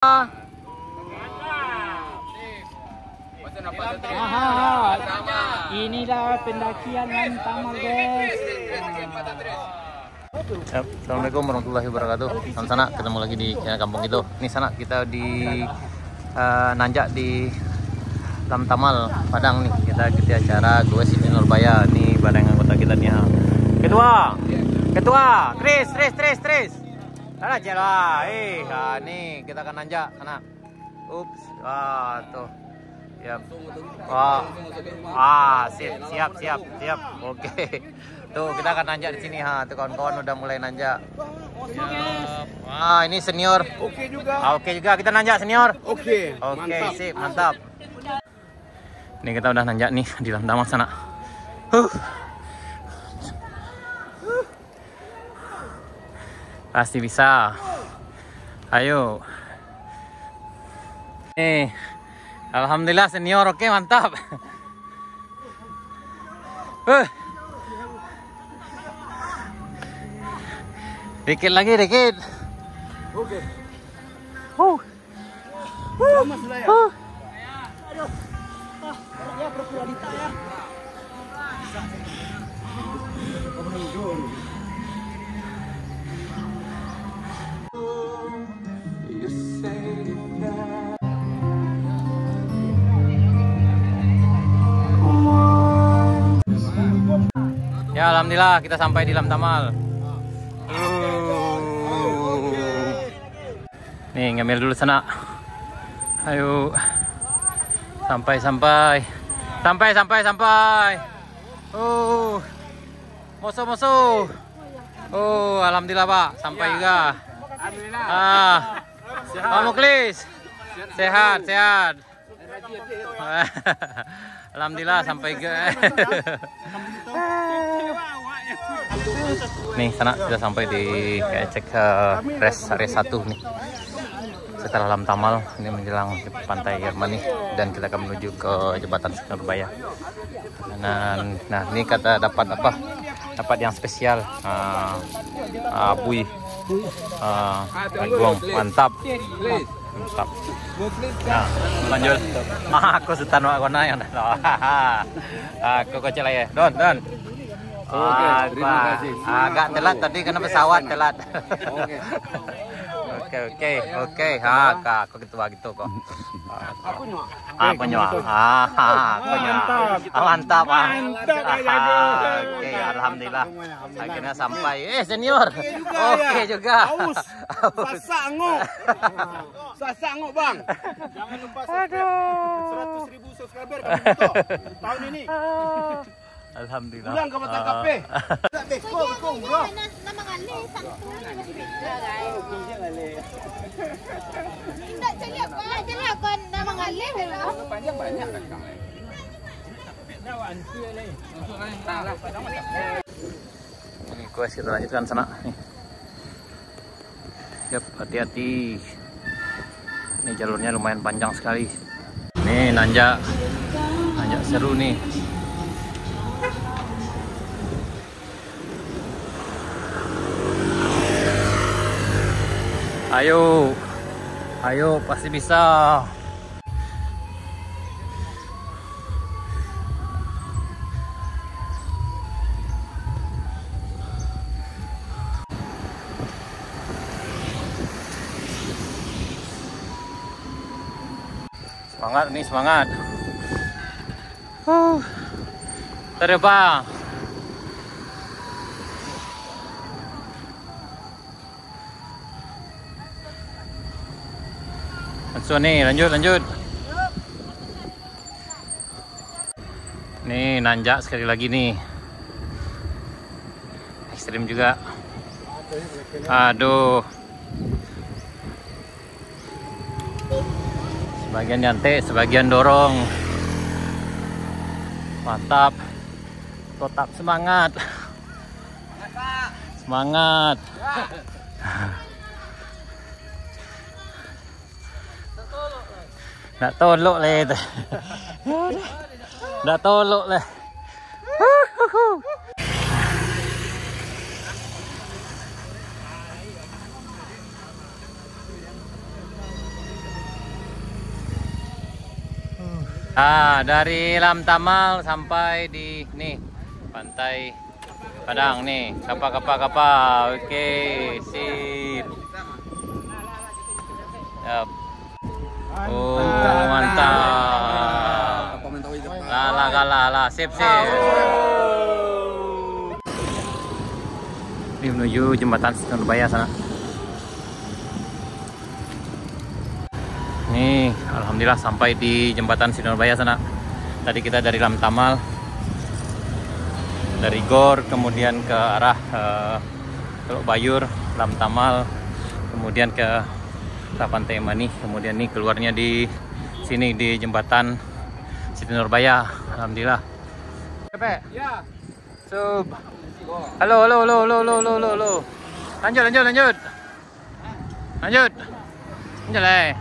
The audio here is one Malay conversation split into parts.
Inilah pendakian Lantamal, guys. Assalamualaikum warahmatullahi wabarakatuh. Sama sana ketemu lagi di kampung itu. Ini sana kita di nanjak di Lantamal Padang nih. Kita ikuti acara gue Siti Nurbaya. Ini bareng anggota kita nih. Ketua, Tris. Ada jalan. Nih kita akan nanjak sana. Ups, tuh. Siap. Siap. Oke. Tuh kita akan nanjak di sini tuh kawan-kawan udah mulai nanjak. Ini senior. Oke juga. Oke juga kita nanjak senior. Oke, mantap. Sip, mantap. Ini kita udah nanjak nih di Lantamal sana. Pasti bisa. Ayo. Alhamdulillah senior, oke mantap. Dikit lagi. Oke. Mas sudah ya. Aduh. Ya berpura-pura ya. Ya alhamdulillah kita sampai di Lantamal. Nih ngambil dulu sana. Ayo. Sampai. Musuh. Alhamdulillah Pak, sampai juga. Pak Muklis. Sehat. Alhamdulillah sampai juga. Nih sana sudah sampai di cek rest area 1 nih. Setelah Lantamal ini menjelang pantai Jerman nih, dan kita akan menuju ke jembatan Siti Nurbaya. Nah ini kata dapat apa? Dapat yang spesial. Bui. Bagong, mantap. Nah, lanjut. Aku setan wak kona yang aku kecil ya. Don. Terima kasih. Agak telat tadi karena pesawat telat. Oke. Aku ketua gitu kok. Aku nyuak. Mantap. Oke, alhamdulillah. Akhirnya sampai. Senior. Oke juga. Sasangok Bang. Jangan lupa subscribe. 100.000 subscriber kami butuh tahun ini. Alhamdulillah. Pulang ke Batak Kape. Bekong, bro. Nama kali satu masih beda guys. Tidak celia kan nama kali belum. Panjang banyak kan Kang. Ini quest kita lanjutkan sana nih. Yap, hati-hati. Ini jalurnya lumayan panjang sekali. Nih nanjak seru nih. Ayo pasti bisa. Semangat. Terbang. Nih lanjut. Nih nanjak sekali lagi nih. Ekstrim juga. Aduh. Sebagian nyantai, sebagian dorong. Mantap. Tetap semangat. Nak tolok le. Nak tolok le. Dari Lam Tamal sampai di nih Pantai Padang nih, kapal. Oke, sip. Yap. Oh, mantap. Lala, sip. Ini menuju jembatan Nurbaya sana. Nih, alhamdulillah sampai di jembatan Nurbaya sana. Tadi kita dari Lam Tamal, dari Gor, kemudian ke arah Teluk Bayur, Lam Tamal, kemudian ke Pantai Mani, kemudian nih keluarnya di sini di jembatan Siti Nurbaya. Alhamdulillah. Ya. Sub. Halo. Lanjut. Lanjut lah.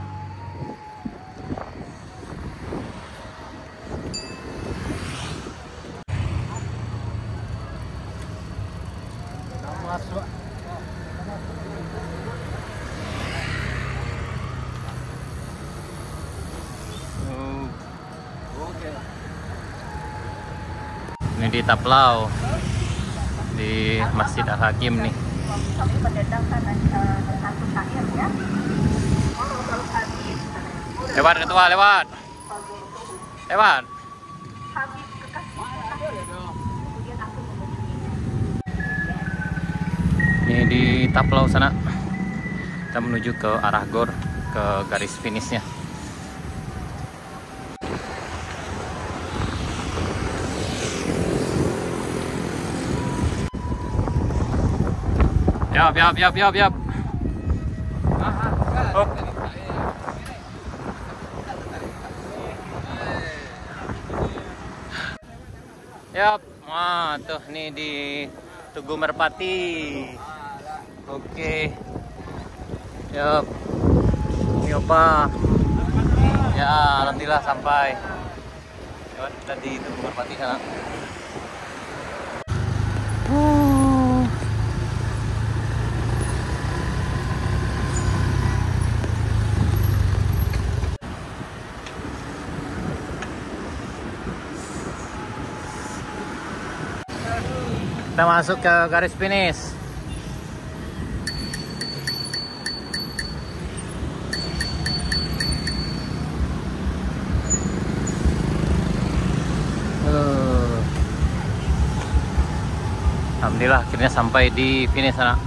Masuk. Ini di Taplau, di Masjid Al-Hakim nih. Lewat ketua, lewat. Ini di Taplau sana. Kita menuju ke arah Gor, ke garis finishnya. Yap. Oh. Yap, tuh nih di Tugu Merpati. Oke. Yap. Ini apa? Ya, alhamdulillah sampai. Lewat kita di Tugu Merpati sana. Kita masuk ke garis finish. Alhamdulillah akhirnya sampai di finish sana.